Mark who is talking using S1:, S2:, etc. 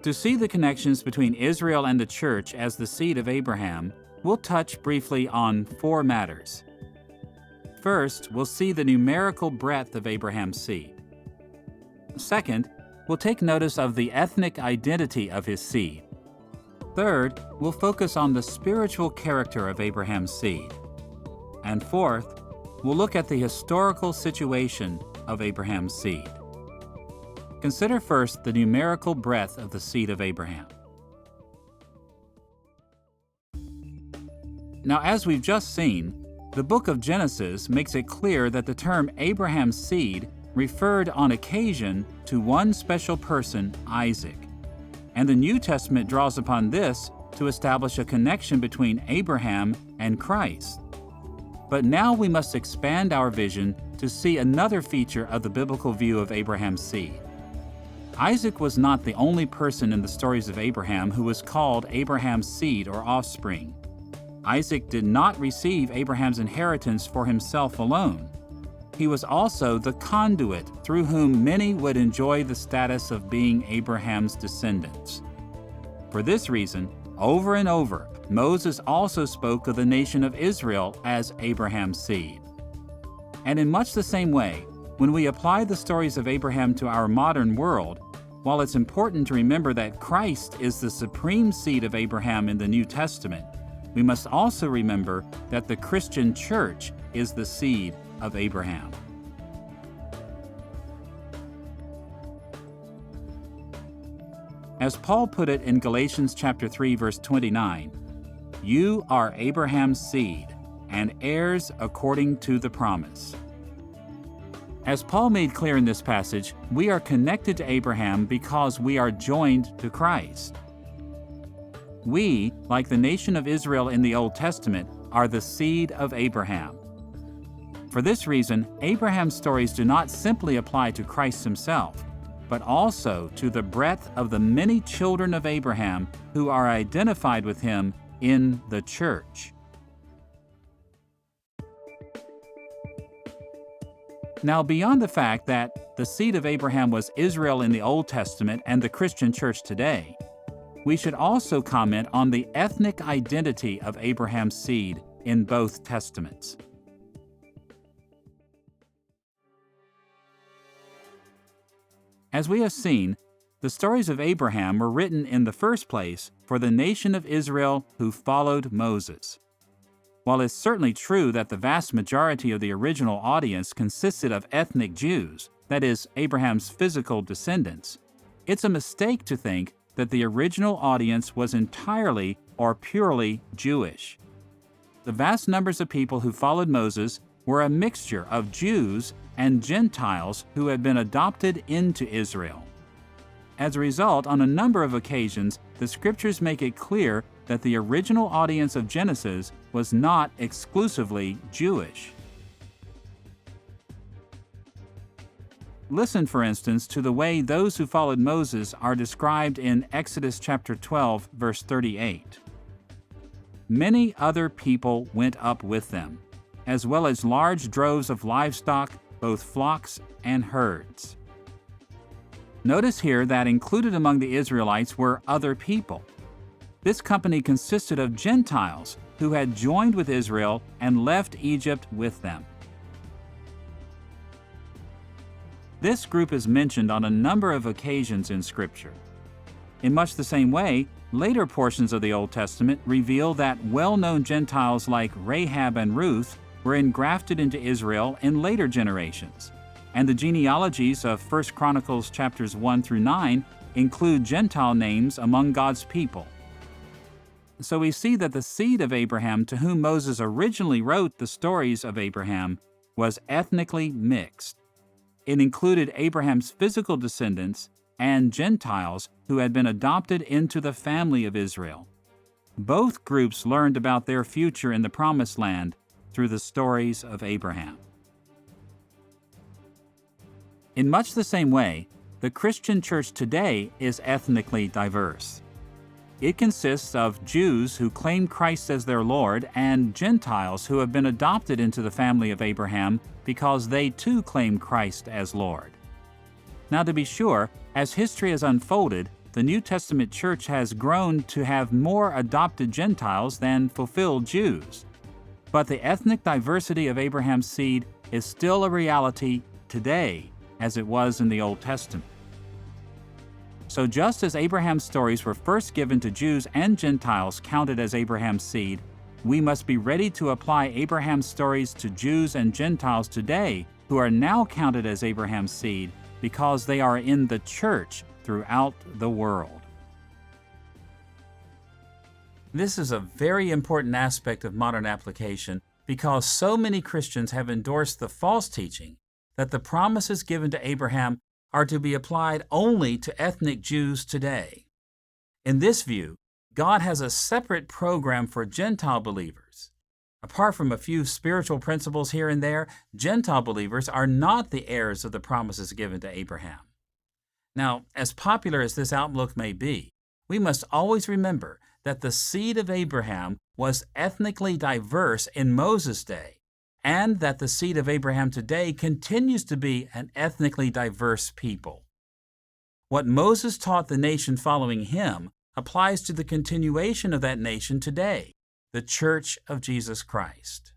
S1: To see the connections between Israel and the church as the seed of Abraham, we'll touch briefly on 4 matters. First, we'll see the numerical breadth of Abraham's seed. Second, we'll take notice of the ethnic identity of his seed. Third, we'll focus on the spiritual character of Abraham's seed. And fourth, we'll look at the historical situation of Abraham's seed. Consider first the numerical breadth of the seed of Abraham. Now, as we've just seen, the book of Genesis makes it clear that the term Abraham's seed referred on occasion to one special person, Isaac. And the New Testament draws upon this to establish a connection between Abraham and Christ. But now we must expand our vision to see another feature of the biblical view of Abraham's seed. Isaac was not the only person in the stories of Abraham who was called Abraham's seed or offspring. Isaac did not receive Abraham's inheritance for himself alone. He was also the conduit through whom many would enjoy the status of being Abraham's descendants. For this reason, over and over, Moses also spoke of the nation of Israel as Abraham's seed. And in much the same way, when we apply the stories of Abraham to our modern world, while it's important to remember that Christ is the supreme seed of Abraham in the New Testament, we must also remember that the Christian church is the seed of Abraham. As Paul put it in Galatians chapter 3, verse 29, "You are Abraham's seed, and heirs according to the promise." As Paul made clear in this passage, we are connected to Abraham because we are joined to Christ. We, like the nation of Israel in the Old Testament, are the seed of Abraham. For this reason, Abraham's stories do not simply apply to Christ himself, but also to the breadth of the many children of Abraham who are identified with him in the church. Now, beyond the fact that the seed of Abraham was Israel in the Old Testament and the Christian church today, we should also comment on the ethnic identity of Abraham's seed in both testaments. As we have seen, the stories of Abraham were written in the first place for the nation of Israel who followed Moses. While it's certainly true that the vast majority of the original audience consisted of ethnic Jews, that is, Abraham's physical descendants, it's a mistake to think that the original audience was entirely or purely Jewish. The vast numbers of people who followed Moses were a mixture of Jews and Gentiles who had been adopted into Israel. As a result, on a number of occasions, the Scriptures make it clear that the original audience of Genesis was not exclusively Jewish. Listen, for instance, to the way those who followed Moses are described in Exodus chapter 12, verse 38. "Many other people went up with them, as well as large droves of livestock, both flocks and herds." Notice here that included among the Israelites were other people. This company consisted of Gentiles who had joined with Israel and left Egypt with them. This group is mentioned on a number of occasions in Scripture. In much the same way, later portions of the Old Testament reveal that well-known Gentiles like Rahab and Ruth were engrafted into Israel in later generations, and the genealogies of 1 Chronicles chapters 1 through 9 include Gentile names among God's people. So we see that the seed of Abraham to whom Moses originally wrote the stories of Abraham was ethnically mixed. It included Abraham's physical descendants and Gentiles who had been adopted into the family of Israel. Both groups learned about their future in the Promised Land through the stories of Abraham. In much the same way, the Christian church today is ethnically diverse. It consists of Jews who claim Christ as their Lord and Gentiles who have been adopted into the family of Abraham because they too claim Christ as Lord. Now, to be sure, as history has unfolded, the New Testament church has grown to have more adopted Gentiles than fulfilled Jews. But the ethnic diversity of Abraham's seed is still a reality today, as it was in the Old Testament. So just as Abraham's stories were first given to Jews and Gentiles counted as Abraham's seed, we must be ready to apply Abraham's stories to Jews and Gentiles today who are now counted as Abraham's seed because they are in the church throughout the world. This is a very important aspect of modern application because so many Christians have endorsed the false teaching that the promises given to Abraham are to be applied only to ethnic Jews today. In this view, God has a separate program for Gentile believers. Apart from a few spiritual principles here and there, Gentile believers are not the heirs of the promises given to Abraham. Now, as popular as this outlook may be, we must always remember that the seed of Abraham was ethnically diverse in Moses' day, and that the seed of Abraham today continues to be an ethnically diverse people. What Moses taught the nation following him applies to the continuation of that nation today, the Church of Jesus Christ.